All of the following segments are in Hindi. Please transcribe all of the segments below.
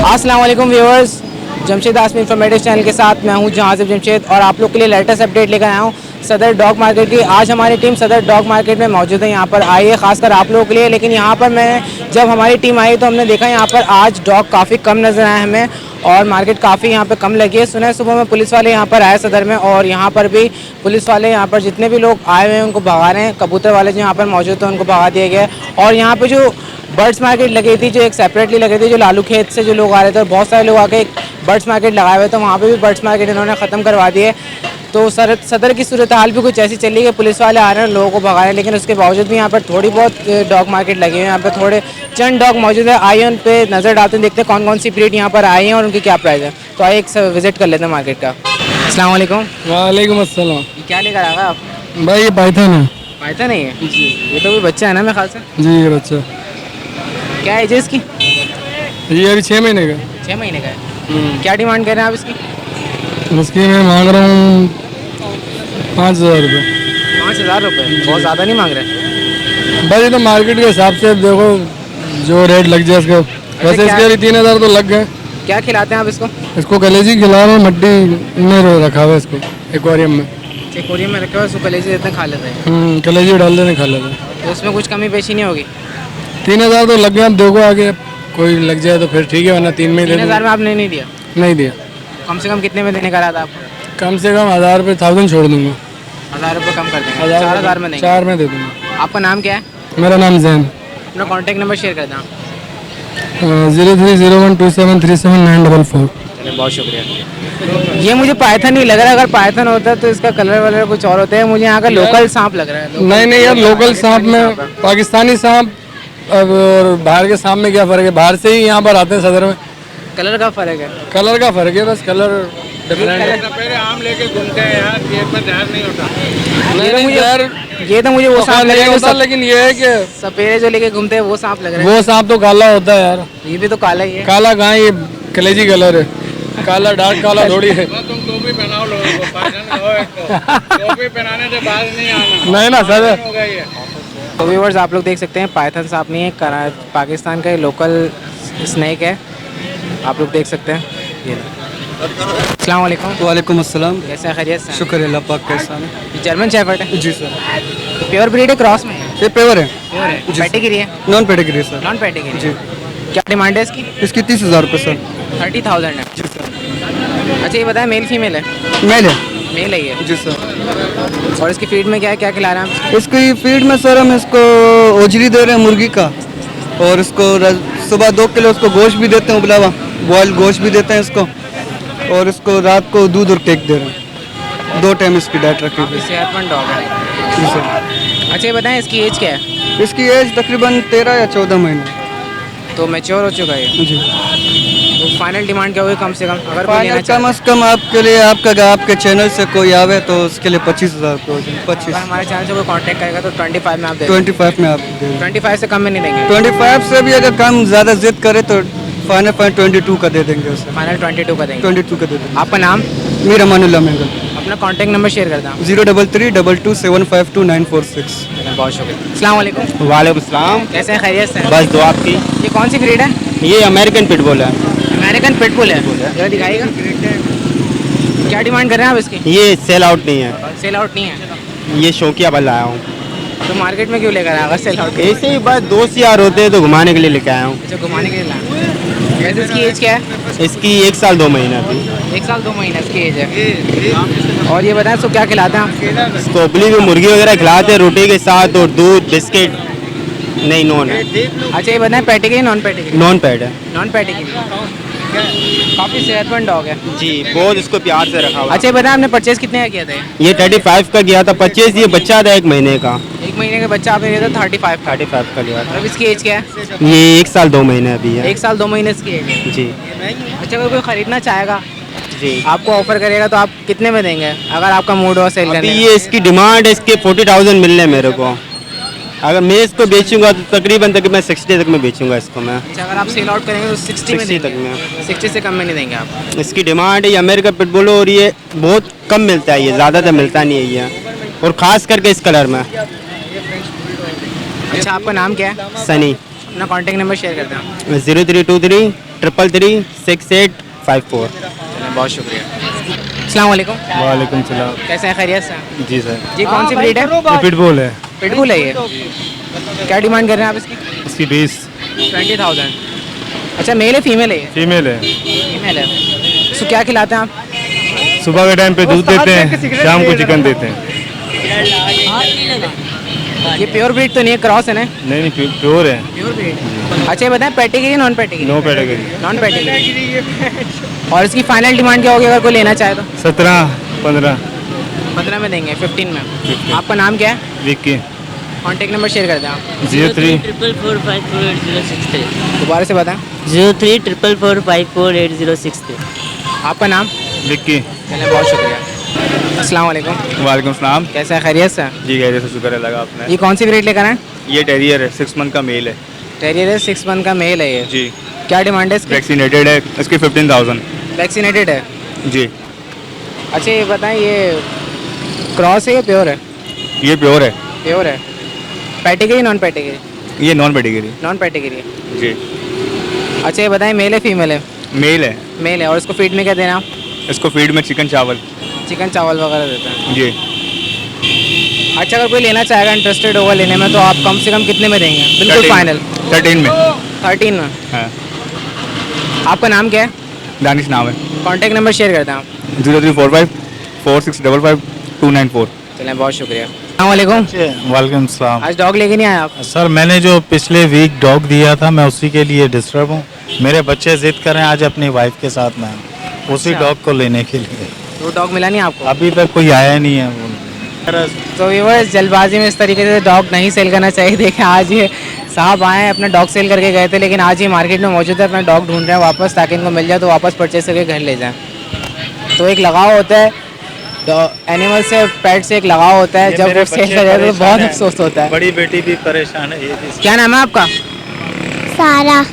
अस्सलाम वालेकुम व्यूअर्स, जमशेद आसमी इंफॉर्मेटिव चैनल के साथ मैं हूं जहाज़िब जमशेद और आप लोग के लिए लेटेस्ट अपडेट लेकर आया हूं सदर डॉग मार्केट की। आज हमारी टीम सदर डॉग मार्केट में मौजूद है, यहां पर आई है खासकर आप लोगों के लिए। लेकिन यहां पर जब हमारी टीम आई तो हमने देखा यहां पर आज डॉग काफ़ी कम नज़र आए हमें और मार्केट काफ़ी यहाँ पर कम लगी है। सुना सुबह में पुलिस वाले यहाँ पर आए सदर में और यहाँ पर भी पुलिस वाले यहाँ पर जितने भी लोग आए हुए हैं उनको भगा रहे हैं। कबूतर वाले जो यहाँ पर मौजूद थे उनको भगा दिया गया है। और यहाँ पर जो बर्ड्स मार्केट लगी थी, जो एक सेपरेटली लगी थी, जो लालू खेत से जो लोग आ रहे थे और बहुत सारे लोग आके एक बर्ड्स मार्केट लगाए हुए थे, वहाँ पे भी बर्ड्स मार्केट इन्होंने ख़त्म करवा दिए। तो सदर की सूरत हाल भी कुछ ऐसी चली कि पुलिस वाले आ रहे हैं लोगों को भगा रहे हैं, लेकिन उसके बावजूद भी यहाँ पर थोड़ी बहुत डॉग मार्केट लगी हुई है। यहाँ पर थोड़े चंद डॉग मौजूद है, आइए उन पर नज़र डालते हैं, देखते हैं कौन कौन सी ब्रीड यहाँ पर आई हैं और उनकी क्या प्राइस है। तो आइए एक विज़िट कर लेते हैं मार्केट का। अस्सलाम वालेकुम। वालेकुम अस्सलाम। ये क्या लेकर आएगा आप? भाई ये पाइथन है। पाइथन नहीं है जी, ये तो भी बच्चा है ना मेरे ख्याल से। जी ये बच्चा। क्या एज है इसकी? ये अभी 6 महीने का। 6 महीने का है। क्या डिमांड कर रहे हैं आप इसकी? उसकी मैं मांग रहा हूँ 5,000 रुपये। 5,000 रुपये बहुत ज़्यादा नहीं मांग रहे? भाई ये तो मार्केट के हिसाब से देखो जो रेट लग जाए इसका। वैसे इसके अभी 3,000 तो लग गए। क्या खिलाते हैं आप इसको? इसको कलेजी खिला रहे हैं, मट्टी में रखा हुआ है इसको एक्वेरियम में। एक्वेरियम में रखा हुआ है, उसको कलेजी देते हैं, खा लेते हैं। कलेजी डाल देते खा लेते हैं। तो इसमें कुछ कमी पेशी नहीं होगी? 3,000 तो लग गए, अब देखो आगे कोई लग जाए तो फिर ठीक है, वरना 3 में 3,000 में आपने नहीं दिया? नहीं दिया। कम से कम कितने में देने का रहा था आपको? कम से कम 1,000 रुपये 1000 छोड़ दूंगा। 1,000 रुपये कम कर देंगे, 4,000 में देंगे। 4 में दे दूँगा। आपका नाम क्या है? मेरा नाम जैन। अपना कॉन्टैक्ट नंबर शेयर कर दें आप। 030127379444। चलिए बहुत शुक्रिया। ये मुझे पाइथन नहीं लग रहा, अगर पाइथन होता तो इसका कलर वलर कुछ और होता है। मुझे यहाँ का लोकल सांप लग रहा है। नहीं यार, लोकल सांप में पाकिस्तानी सांप और बाहर के सांप में क्या फ़र्क है? बाहर से ही यहाँ पर आते हैं सदर में। कलर का फ़र्क है? कलर का फ़र्क है बस, कलर डिफरेंट है। सपेरे आम लेके घूमते हैं यार, जेब में ध्यान नहीं होता। नहीं यार, ये तो मुझे वो सांप लग रहा है, लेकिन ये है कि सपेरे जो लेके घूमते हैं वो सांप लग रहा है। वो सांप तो काला होता है यार। ये भी तो काला ही है। काला कहाँ, ये कलेजी कलर है। काला डार्क काला थोड़ी है। तुम टोपी पहनाओ लोगों को, पागल हो एक तो। टोपी पहनाने से बाहर नहीं आना। नहीं ना सर। हो गई है। तो व्यूअर्स आप लोग देख सकते हैं पाइथन सांप नहीं है, पाकिस्तान का लोकल स्नेक है, आप लोग देख सकते हैं। ये अस्सलाम वालेकुम। वालेकुम अस्सलाम। कैसे हैं, खैरियत से? शुक्र है अल्लाह पाक का एहसान है। ये जर्मन शेफर्ड है? जी सर। तो प्योर ब्रीड है, क्रॉस में है? ये पेवर है। प्योर है। जी पेडिग्री है? Non pedigree sir. Non pedigree जी। क्या डिमांड है इसकी? इसकी 30,000 रुपये सर। 30,000 है। जी सर। अच्छा ये बताएं मेल फीमेल है? मेल है। मेल है ये। जी सर। और इसकी फीड में क्या क्या खिला रहे हैं आप? इसकी फीड में सर हम इसको ओजरी दे रहे हैं मुर्गी का, और इसको सुबह 2 किलो उसको गोश्त भी देते हैं, उबला हुआ बॉयल गोश्त भी देते हैं इसको, और इसको रात को दूध और केक दे रहे हैं। 2 टाइम इसकी डाइट रखी हुई है। सेहतमंद डॉग है। जी सर। अच्छा ये बताएं इसकी एज क्या है? इसकी एज तकरीबन 13 या 14 महीने। तो मैच्योर हो चुका है ये। जी। तो फाइनल डिमांड क्या होगी कम से कम, अगर कोई लेना फाइनल चाहे? कम से कम आपके लिए आपके चैनल से कोई आवे तो उसके लिए 25,000 रुपये हो जाए। 25 अगर हमारे चैनल से कोई कांटेक्ट करेगा तो 25 में आप दे 25 में आप दे दें। 25 से कम में नहीं देंगे? 25 से भी अगर कम ज़्यादा जिद करे तो फाइनल 22 का दे देंगे उसे। फाइनल 22 का देंगे। 22 का दे देंगे। आपका नाम? मीर अमानुल्लाह मेंगल। अपना कांटेक्ट नंबर शेयर कर दें। 033227522946। बहुत शुक्रिया। अस्सलाम वालेकुम। वालेकुम सलाम। कैसे हैं, खैरियत से? बस दुआ आपकी। ये कौन सी ब्रीड है? ये अमेरिकन पिटबुल है। अमेरिकन पिटबुल है। जरा दिखाइएगा। क्या डिमांड कर रहे हैं आप इसकी? ये सेल आउट नहीं है, सेल आउट नहीं है ये शौकिया बल आया हूँ। तो मार्केट में क्यों लेकर आया अगर सेल आउट? ऐसे ही बस दोस्त यार होते हैं तो घुमाने के लिए लेके आया हूँ। अच्छा घुमाने के लिए लाया। वैसे इसकी एज क्या है? इसकी 1 साल 2 महीने अभी। 1 साल 2 महीने इसकी एज है। और ये बताएं इसको क्या खिलाते हैं आप? इसको उपली में मुर्गी वगैरह खिलाते हैं रोटी के साथ, और दूध बिस्किट। नहीं नॉन है। अच्छा ये बताएं pedigree non pedigree? Non pad है नॉन पेडिग्री। काफ़ी सेहतमंद डॉग है। जी, बहुत इसको प्यार से रखा हुआ। अच्छा ये बताएं आपने परचेज कितने का किया था? ये 35 का गया था। 25 ये बच्चा था 1 महीने का। 1 महीने का बच्चा आपने लिया था 35 का। 35 का लिया था। अब इसकी एज क्या है? ये 1 साल 2 महीने अभी है। 1 साल 2 महीने इसकी एज है। जी अच्छा अगर कोई ख़रीदना चाहेगा, जी, आपको ऑफर करेगा तो आप कितने में देंगे अगर आपका मूड हो सेल अभी करने ये इसकी डिमांड है, इसके 40,000 मिलने मेरे को। अगर मैं इसको बेचूंगा तो तकरीबन मैं 60 तक में बेचूंगा इसको मैं। अच्छा अगर आप सेल आउट करेंगे तो 60 में 60 तक देंगे? में। 60 से कम में नहीं देंगे आप? इसकी डिमांड है। ये अमेरिका पिटबुल और ये बहुत कम मिलता है, ये ज़्यादातर मिलता नहीं है ये, और ख़ास करके इस कलर में। अच्छा आपका नाम क्या है? सनी। अपना कॉन्टैक्ट नंबर शेयर करते हैं। 0323 333685 बहुत शुक्रिया। अस्सलाम वालेकुम। वालेकुम सलाम। कैसे हैं, खैरियत से? जी सर। जी कौन सी ब्रीड है? पिटबुल है। पिटबुल है ये। क्या डिमांड कर रहे हैं आप इसकी? इसकी 20 20,000। अच्छा, मेल है फीमेल है ये? फीमेल है। फीमेल है। इसको क्या खिलाते हैं आप? सुबह के टाइम पे दूध देते हैं, शाम को चिकन देते हैं। ये प्योर ब्रीड तो नहीं है, क्रॉस है ना? नहीं प्योर है। Pure breed. अच्छा, ये बताएं pedigree non pedigree? No category. Non pedigree. और इसकी फाइनल डिमांड क्या होगी अगर कोई लेना चाहे तो? 17-15 15 में देंगे, 15 में। आपका नाम क्या है? विक्की। कॉन्टैक्ट नंबर शेयर कर दें आप। 03 444548063 दोबारा से बताएं। 03 आपका नाम? विक्की। चलें, बहुत शुक्रिया। अस्सलाम वालेकुम। वालेकुम सलाम। कैसे है, खैरियत से? जी खैरियत से, शुक्र है लगा आपने। ये कौन सी ब्रीड लेकर आए? ये टेरियर है, 6 मंथ का मेल है। टेरियर है, 6 मंथ का मेल है ये। जी। क्या डिमांड है इसकी? वैक्सीनेटेड है, इसकी 15,000। वैक्सीनेटेड है। जी। अच्छा, ये बताएं, ये क्रॉस है या प्योर है? ये प्योर है। प्योर है। Pedigree non pedigree? ये नॉन पेडिग्री। Non pedigree. जी। अच्छा, ये बताएं, मेल है फीमेल है? मेल है। मेल है। और इसको फीड में क्या देना आप? इसको फीड में चिकन चावल। चिकन चावल वगैरह देते हैं। जी। अच्छा, अगर कोई लेना चाहेगा, इंटरेस्टेड होगा लेने में, तो आप कम से कम कितने में देंगे? बिल्कुल फाइनल। 13 में। 13 में। हाँ। आपका नाम क्या है? दानिश नाम है। कॉन्टैक्ट नंबर शेयर करते हैं आप। 0345 4655 294। चलें, बहुत शुक्रिया। अस्सलाम वालेकुम सलाम। आज डॉग लेके नहीं आए आप? सर मैंने जो पिछले वीक डॉग दिया था मैं उसी के लिए डिस्टर्ब हूँ। मेरे बच्चे जिद करें आज अपनी वाइफ के साथ में उसी अच्छा। डॉग को लेने के लिए। वो डॉग मिला नहीं आपको? अभी तक कोई आया नहीं है वो। तो व्यूअर्स, जल्दबाजी में इस तरीके से डॉग नहीं सेल करना चाहिए। देखें, आज ये साहब आए, अपना डॉग सेल करके गए थे, लेकिन आज ये मार्केट में मौजूद है, अपना डॉग ढूंढ रहे हैं वापस, ताकि इनको मिल जाए तो वापस परचेज करके घर ले जाएं। तो एक लगाव होता है एनिमल से, पेट से एक लगाव होता है। जब वो सेल कर जाए तो बहुत अफसोस होता है। बड़ी बेटी भी परेशान है ये भी। क्या नाम है आपका? सारा।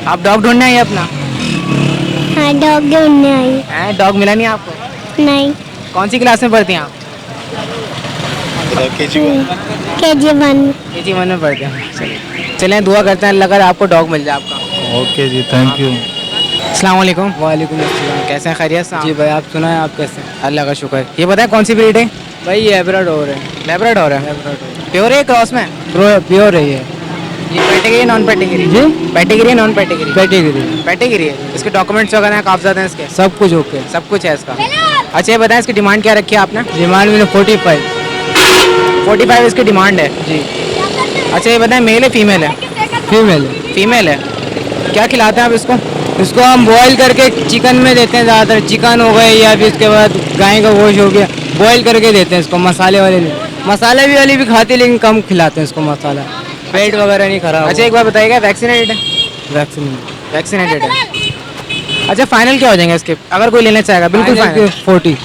आप डॉग ढूंढने आई अपना? हाँ, डॉग ढूंढने आई। हैं, डॉग मिला नहीं आपको? नहीं। कौन सी क्लास में पढ़ती हैं आप? KG1। KG1 में पढ़ते हैं। चलें, दुआ करते हैं अल्लाह करे आपको डॉग मिल जाए आपका। ओके जी, थैंक यू। अस्सलाम वालेकुम। वालेकुम अस्सलाम। कैसे हैं, खैरियत से? जी भाई, आप सुनाएं, आप कैसे? अल्लाह का शुक्र। ये बताएं, कौन सी ब्रीड है? भाई ये लैब्राडोर है। लैब्राडोर है। प्योर है, क्रॉस में? प्योर है ये। ये पेडिग्री नॉन पेडिग्री? जी, pedigree non pedigree? Category pedigree है। इसके डॉक्यूमेंट्स वगैरह हैं, कागजात हैं इसके? सब कुछ ओके। सब कुछ है इसका। अच्छा, ये बताएं, इसकी डिमांड क्या रखी है आपने? डिमांड में 45। 45 इसकी डिमांड है जी। अच्छा, ये बताएं, मेल है फीमेल है? फीमेल है। फीमेल है। क्या खिलाते हैं आप इसको? इसको हम बॉईल करके चिकन में देते हैं, ज़्यादातर चिकन हो गए या फिर उसके बाद गाय का गोश्त हो गया, बॉईल करके देते हैं इसको। मसाले वाले नहीं, मसाले भी वाली भी खाते लेकिन कम खिलाते हैं इसको मसाला, पेट वगैरह नहीं खराब। अच्छा, एक बार बताइएगा, वैक्सीनेटेड है? वैक्सीन वैक्सीनेटेड है। अच्छा, फाइनल क्या हो जाएंगे इसके अगर कोई लेना चाहेगा? बिल्कुल फाइनल 40।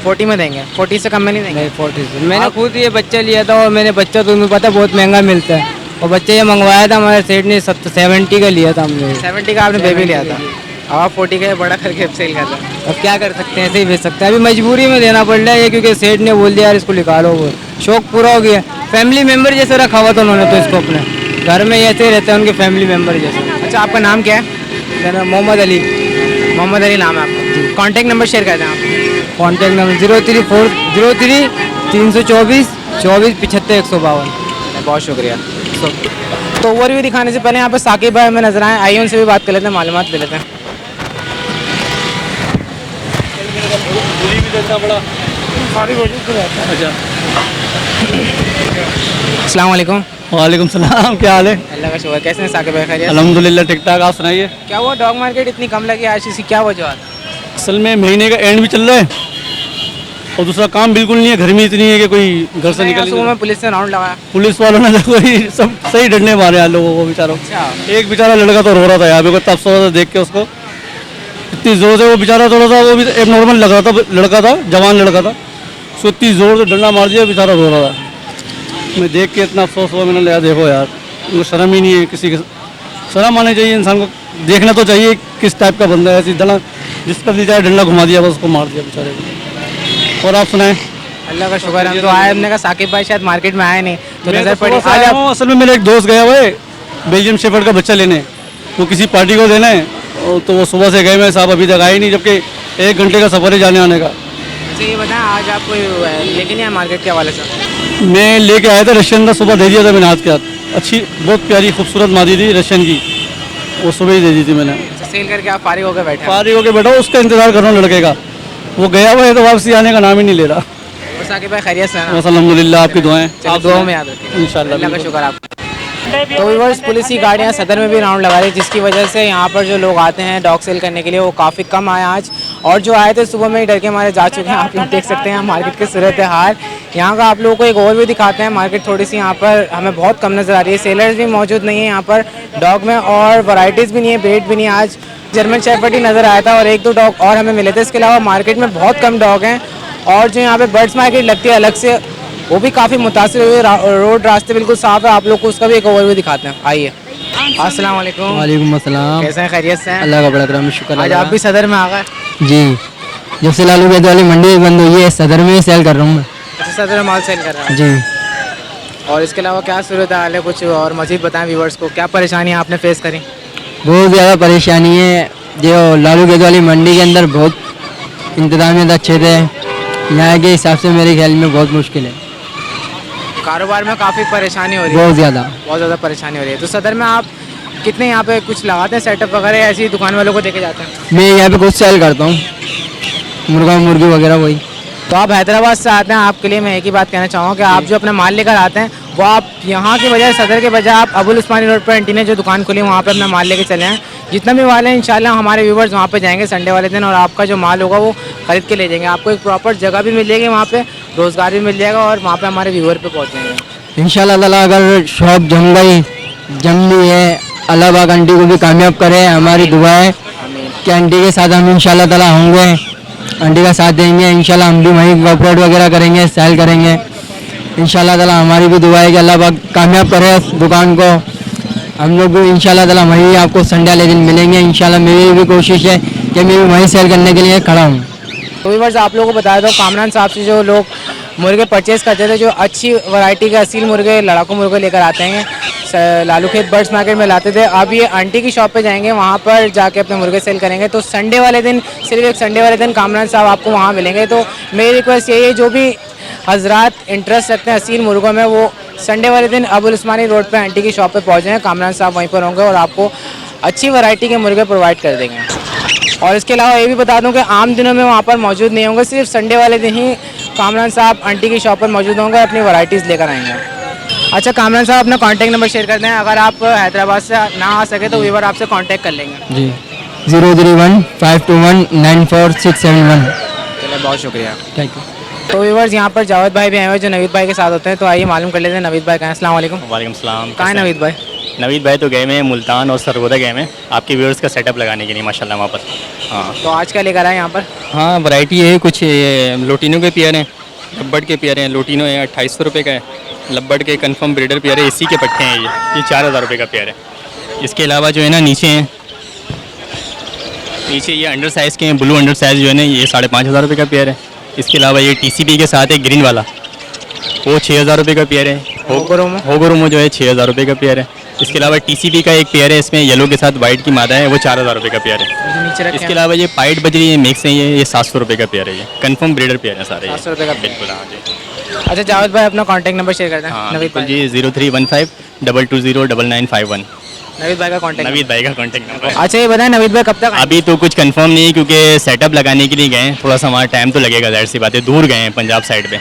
40 में देंगे? 40 से कम में नहीं देंगे? नहीं, 40 से। मैंने खुद ये बच्चा लिया था और मैंने बच्चा तो तुम्हें पता बहुत महंगा मिलता है, और बच्चा ये मंगवाया था हमारे सेठ ने 70 का लिया था हमने। 70 का आपने बेबी लिया था, अब आप 40 का बड़ा करके सेल कर रहे हैं। अब क्या कर सकते हैं, ऐसे ही बेच सकते हैं। अभी मजबूरी में देना पड़ रहा है ये, क्योंकि सेठ ने बोल दिया यार इसको निकालो, वो शौक पूरा हो गया। फैमिली मेम्बर जैसे रखा हुआ था उन्होंने तो इसको, अपने घर में ऐसे ही रहते हैं उनके फैमिली मेम्बर जैसे। अच्छा, आपका नाम क्या है? मेरा नाम मोहम्मद अली। मोहम्मद अली नाम है आपका। कॉन्टैक्ट नंबर शेयर कर दें आप। Contact number 03 324 24 75 152। बहुत शुक्रिया। तो ओवरव्यू दिखाने से पहले यहाँ पे साकिब भाई हमें नजर आए, आइए उनसे भी बात कर लेते हैं, मालूमात ले लेते हैं। अस्सलाम वालेकुम। वालेकुम सलाम, क्या हाल है? अल्लाह का शुक्र। कैसे हैं साकिब भाई, खैरियत? अल्हम्दुलिल्लाह ठीक ठाक, आप सुनाइए। क्या हुआ, डॉग मार्केट इतनी कम लगी आज, इसकी क्या वजह? असल में महीने का एंड भी चल रहा है और दूसरा काम बिल्कुल नहीं है, गर्मी इतनी है कि कोई घर से निकल सुबह में पुलिस ने राउंड लगाया। पुलिस वालों ने तो कोई सब सही डंडे मारे हैं लोगों को बेचारों। एक बेचारा लड़का तो रो रहा था यहाँ पे, तब सो रहा था देख के उसको, इतनी जोर से वो बेचारा थोड़ा सा, वो भी एक नॉर्मल लग रहा था, लड़का था, जवान लड़का था, उसको इतनी जोर से डंडा मार दिया, बेचारा रो रहा था। मैं देख के इतना अफसोस हुआ, मैंने लिया देखो यार, उनको शर्म ही नहीं है, किसी के शर्म आनी चाहिए इंसान को, देखना तो चाहिए किस टाइप का बंदा है। ऐसी डंडा जिसका भी चाहे डंडा घुमा दिया, बस उसको मार दिया बेचारे को। और आप सुनाएं? अल्लाह का शुक्र, हम तो आए, हमने कहा साकिब भाई शायद मार्केट में आए नहीं तो मैं नजर तो पड़ी। सुबह से आया हूँ, असल में मेरा एक दोस्त गया हुआ है बेल्जियम शेफर्ड का बच्चा लेने, वो किसी पार्टी को देना है, तो वो सुबह से गए मैं साहब, अभी तक आए नहीं, जबकि 1 घंटे का सफ़र है जाने आने का। अच्छा ये बताएं, आज आपको लेके नहीं आया मार्केट के हवाले से? मैं लेके आया था रशियन का, सुबह दे दिया था मैंने हाथ के हाथ। अच्छी बहुत प्यारी खूबसूरत मादी थी रशियन की, वो सुबह ही दे दी थी मैंने। सेल करके आप फारिग होकर बैठे हैं? फारिग होकर बैठा हूँ, उसका इंतजार कर रहा हूँ लड़के का। वो गया हुआ है तो वापसी आने का नाम ही नहीं ले रहा। और साकिब भाई खैरियत से हैं ना? बस अल्हम्दुलिल्लाह, आपकी दुआएं। आप दुआओं में याद रखें इंशाल्लाह। अल्लाह का शुक्र आपका। तो व्यूअर्स, पुलिस की गाड़ियाँ सदर में भी राउंड लगा रही है, जिसकी वजह से यहाँ पर जो लोग आते हैं डॉग सेल करने के लिए वो काफ़ी कम आए आज, और जो आए थे सुबह में ही डर के हमारे जा चुके हैं। आप लोग देख सकते हैं मार्केट की सूरत हाल। यहाँ का आप लोगों को एक और भी दिखाते हैं। मार्केट थोड़ी सी यहाँ पर हमें बहुत कम नज़र आ रही है, सेलर्स भी मौजूद नहीं है यहाँ पर डॉग में, और वैरायटीज़ भी नहीं है, ब्रीड भी नहीं है। आज जर्मन शेफर्ड ही नज़र आया था और 1-2 डॉग और हमें मिले थे। इसके अलावा मार्केट में बहुत कम डॉग हैं, और जो यहाँ पे बर्ड्स मार्केट लगती है अलग से, वो भी काफ़ी मुतासिर हुई। रोड रास्ते बिल्कुल साफ़ है, आप लोग को उसका भी एक ओवरव्यू दिखाते हैं। आइए। अस्सलाम वालेकुम। वालेकुम अस्सलाम। कैसे हैं, खैरियत से हैं? अल्लाह का बड़ा करम, शुक्र। आज आप भी सदर में आ गए? जी, जब से लालू गेट वाली मंडी बंद हुई है, सदर में ही सेल कर रहा हूँ मैं। अच्छा, सदर में माल सेल कर रहा है जी। और इसके अलावा क्या सूरत हाल है, कुछ और मज़ीद बताएं व्यूवर्स को, क्या परेशानी आपने फेस करी? बहुत ज़्यादा परेशानी है। जो लालू गेट वाली मंडी के अंदर बहुत इंतजामियत अच्छे थे, यहाँ के हिसाब से मेरे ख्याल में बहुत मुश्किल है। कारोबार में काफ़ी परेशानी हो रही है? बहुत ज़्यादा परेशानी हो रही है। तो सदर में आप कितने यहाँ पे कुछ लगाते हैं सेटअप वगैरह, ऐसी दुकान वालों को देके जाते हैं? मैं यहाँ पे कुछ सेल करता हूँ, मुर्गा मुर्गी वगैरह वही। तो आप हैदराबाद से आते हैं, आपके लिए मैं एक ही बात कहना चाहूँगा कि आप जो अपना माल लेकर आते हैं वो आप यहाँ के बजाय सदर के बजाय आप अबुल उस्मानी रोड पर एंटी ने जो दुकान खुली वहाँ पे अपना माल लेके चले हैं। जितना भी माल है इंशाल्लाह हमारे व्यूवर्स वहाँ पे जाएंगे संडे वाले दिन, और आपका जो माल होगा वो खरीद के ले जाएंगे। आपको एक प्रॉपर जगह भी मिल जाएगी, वहाँ पे रोज़गार भी मिल जाएगा, और वहाँ पे हमारे व्यूवर पे पहुँच जाएंगे इंशाल्लाह ताला। अगर शॉप जम गई, जम ली है, अल्लाह पाक आंटी को भी कामयाब करे। हमारी दुआ है कि आंटी के साथ हम इंशाल्लाह ताला होंगे, आंटी का साथ देंगे इंशाल्लाह। हम भी वहीं कॉपरेट वगैरह करेंगे, सेल करेंगे इंशाल्लाह ताला। हमारी भी दुआ है कि अल्लाह पाक कामयाब करे उस दुकान को। हम लोग भी इंशाल्लाह ताला वहीं आपको संडे वाले दिन मिलेंगे इंशाल्लाह। मेरी भी कोशिश है कि मैं भी वहीं सेल करने के लिए खड़ा हूँ। तो व्यूअर्स, आप लोगों को बताया था कामरान साहब से जो लोग मुर्गे परचेज़ करते थे, जो अच्छी वैरायटी के असील मुर्गे, लड़ाकू मुर्गे लेकर आते हैं, लालू खेत बर्ड्स मार्केट में लाते थे। अब ये आंटी की शॉप पे जाएंगे, वहाँ पर जाके अपने मुर्गे सेल करेंगे। तो संडे वाले दिन, सिर्फ एक संडे वाले दिन कामरान साहब आपको वहाँ मिलेंगे। तो मेरी रिक्वेस्ट यही है, जो भी हजरात इंटरेस्ट रखते हैं असील मुर्गों में, वो संडे वाले दिन अबुल उस्मानी रोड पे आंटी की शॉप पे पहुँच जाएँ। कामरान साहब वहीं पर होंगे और आपको अच्छी वैरायटी के मुर्गे प्रोवाइड कर देंगे। और इसके अलावा ये भी बता दूं कि आम दिनों में वहाँ पर मौजूद नहीं होंगे, सिर्फ संडे वाले दिन ही कामरान साहब आंटी की शॉप पर मौजूद होंगे, अपनी वैरायटीज़ लेकर आएंगे। अच्छा कामरान साहब, अपना कॉन्टैक्ट नंबर शेयर कर दें, अगर आप हैदराबाद से ना आ सके तो व्यूवर आपसे कॉन्टैक्ट कर लेंगे। जी, 031-521-94671। चलिए, बहुत शुक्रिया, थैंक यू। तो व्यूवर्स, यहाँ पर जावेद भाई भी आए हुए जो नवीद भाई के साथ होते हैं, तो आइए मालूम कर लेते हैं नवीद भाई कहाँ हैं। अस्सलाम वालेकुम। वालेकुम सलाम। कहाँ है नवीद भाई? नवीद भाई तो गए में मुल्तान और सरगोदा गए में आपके व्यूअर्स का सेटअप लगाने के लिए माशाल्लाह वहाँ पर। हाँ, तो आज क्या लेकर आए यहाँ पर? हाँ वैरायटी है कुछ, लोटिनो के पेयर हैं, लब्बड़ के पेयर हैं। लोटिनो है 2800 रुपये का है, लब्बड़ के कंफर्म ब्रीडर पेयर है, इसी के पट्टे हैं ये 4000 रुपये का पेयर है। इसके अलावा जो है ना नीचे हैं, नीचे ये अंडर साइज़ के हैं, ब्लू अंडर साइज़ जो है ना ये 5500 रुपये का पेयर है। इसके अलावा ये TCP के साथ है ग्रीन वाला, वो 6000 रुपये का पेयर है। होगोरोमो जो है 6000 रुपये का पेयर है। इसके अलावा TCP का एक पेयर है, इसमें येलो के साथ वाइट की मादा है, वो 4000 रुपये का पेयर है। इसके अलावा ये पाइट बजरी है, मिक्स है, ये 700 रुपये का पेयर है। ये कंफर्म ब्रीडर पेयर है सारे, 700 रुपये का बिल्कुल। हाँ जी। अच्छा जावेद भाई, अपना कॉन्टैक्ट नंबर शेयर कर दें। हाँ नवीद बिल्कुल जी, 0315-220-9951। नवीद भाई का कॉन्टैक्ट नंबर। अच्छा ये बताएं नवीद भाई कब तक आएंगे? अभी तो कुछ कंफर्म नहीं है, क्योंकि सेटअप लगाने के लिए गए, थोड़ा सा हमारा टाइम तो लगेगा, जाहिर सी बात है, दूर गए हैं पंजाब साइड पे।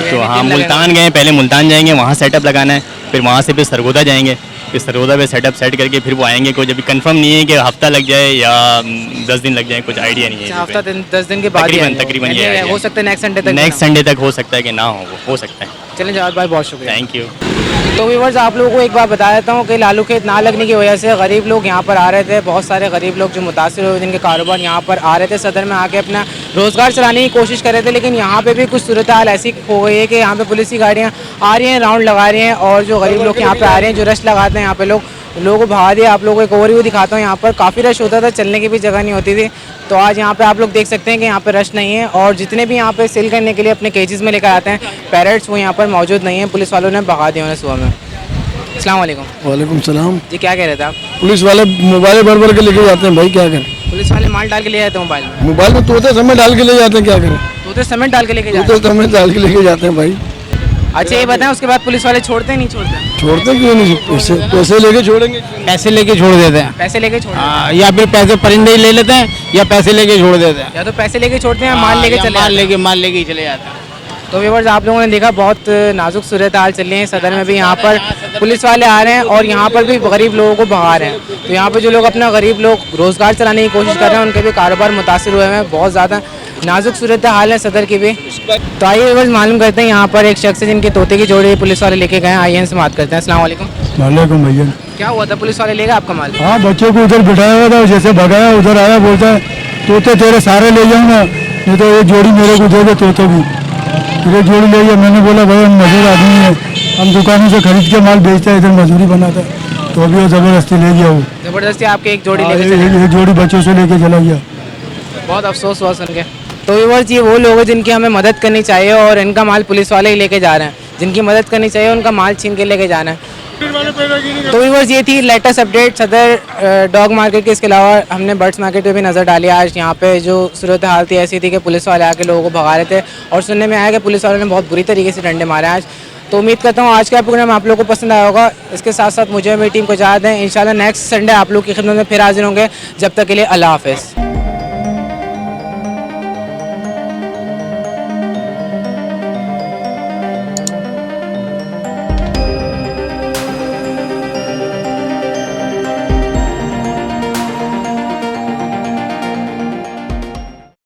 तो हाँ, मुल्तान गए, पहले मुल्तान जाएंगे, वहाँ सेटअप लगाना है, फिर वहाँ से फिर सरगोदा जाएंगे, फिर सरगोदा पे सेटअप सेट करके फिर वो आएंगे। कुछ अभी कंफर्म नहीं है कि हफ्ता लग जाए या 10 दिन लग जाए, कुछ आइडिया नहीं है। हफ्ता 10 दिन के बाद तकरीबन ये हो सकता है नेक्स्ट संडे तक। नेक्स्ट संडे तक हो सकता है कि ना हो सकता है। चलें जावेद भाई, बहुत शुक्रिया, थैंक यू। तो व्यूअर्स, आप लोगों को एक बात बता देता हूँ कि लालू खेत ना लगने की वजह से गरीब लोग यहाँ पर आ रहे थे। बहुत सारे गरीब लोग जो मुतासिर हुए, जिनके कारोबार यहाँ पर आ रहे थे, सदर में आके अपना रोज़गार चलाने की कोशिश कर रहे थे। लेकिन यहाँ पे भी कुछ सूरत हाल ऐसी हो गई है कि यहाँ पे पुलिस की गाड़ियाँ आ रही हैं, राउंड लगा रही हैं, और जो गरीब लोग यहाँ पे आ रहे हैं, जो रश लगाते हैं यहाँ पे लोगों को भगा दिया। आप लोगों को एक ओवरव्यू दिखाता हूँ। यहाँ पर काफ़ी रश होता था, चलने की भी जगह नहीं होती थी। तो आज यहाँ पे आप लोग देख सकते हैं कि यहाँ पे रश नहीं है, और जितने भी यहाँ पे सेल करने के लिए अपने केजेस में लेकर आते हैं पैरेट्स, वो यहाँ पर मौजूद नहीं है। पुलिस वालों ने भगा दिया उन्हें सुबह में। अस्सलाम वालेकुम। वालेकुम सलाम। जी क्या कह रहे थे आप? पुलिस वाले मोबाइल भर भर के लेके जाते हैं भाई, क्या करें? पुलिस वाले माल डाल के ले जाते हैं मोबाइल में, मोबाइल में तोते समय डाल के ले जाते हैं, क्या करें? तो सीमेंट डाल के लेके जाते तोते समय डाल के लेके जाते हैं भाई। हैं। अच्छा ये बताएं उसके बाद पुलिस वाले छोड़ते हैं नहीं छोड़ते? छोड़ते क्यों नहीं? पैसे पैसे लेके छोड़ेंगे। पैसे लेके छोड़ देते हैं, पैसे लेके छोड़ते हैं, या फिर पैसे परिंदे ही ले लेते हैं या पैसे लेके छोड़ देते हैं। या तो पैसे लेके छोड़ते हैं, माल लेके चले जाते हैं। माल लेके ही चले जाते हैं। तो व्यूअर्स आप लोगों ने देखा बहुत नाजुक सूरत हाल चल रही है सदर में भी। यहाँ पर पुलिस वाले आ रहे हैं और यहाँ पर भी गरीब लोगों को भगा रहे हैं। तो यहाँ पर जो लोग अपना गरीब लोग रोज़गार चलाने की कोशिश कर रहे हैं उनके भी कारोबार मुतासर हुए हैं। बहुत ज़्यादा नाजुक सूरत हाल है सदर की भी। तो आइए व्यूअर्स मालूम करते हैं यहाँ पर एक शख्स है जिनके तोते की जोड़ी पुलिस वाले लेके गए हैं। आइए इनसे बात करते हैं। अस्सलाम वालेकुम। वालेकुम भैया। क्या हुआ था? पुलिस वाले ले गए आपका माल? हाँ, बच्चों को उधर बिठाया हुआ था, जैसे भगाया उधर आया, बोलता है तोते तेरे सारे ले जाऊंगा, नहीं तो ये जोड़ी मेरे को दे दे तोते भी। फिर एक जोड़ी ले गया। मैंने बोला भाई हम मजदूर आदमी हैं, हम दुकानों से खरीद के माल बेचते हैं, इधर मजदूरी बनाता है। तो अभी वो ज़बरदस्ती ले गया। वो ज़बरदस्ती आपके एक जोड़ी लेके चले एक जोड़ी बच्चों से लेके चला गया। बहुत अफसोस हुआ सुन के। तो व्यूअर्स ये वो लोग हैं जिनकी हमें मदद करनी चाहिए और इनका माल पुलिस वाले ही लेके जा रहे हैं। जिनकी मदद करनी चाहिए उनका माल छीन के लेके जाना है। तो व्यूअर्स ये थी लेटेस्ट अपडेट सदर डॉग मार्केट के। इसके अलावा हमने बर्ड्स मार्केट पे भी नज़र डाली। आज यहाँ पे जो सूरत हाल थी ऐसी थी कि पुलिस वाले आके लोगों को भगा रहे थे और सुनने में आया कि पुलिस वालों ने बहुत बुरी तरीके से डंडे मारे आज। तो उम्मीद करता हूँ आज का प्रोग्राम आप लोगों को पसंद आया होगा। इसके साथ साथ मुझे मेरी टीम को इजाज़त दें। इंशाल्लाह नेक्स्ट संडे आप लोग की खिदमत में फिर हाजिर होंगे। जब तक के लिए अल्लाह हाफ़िज़।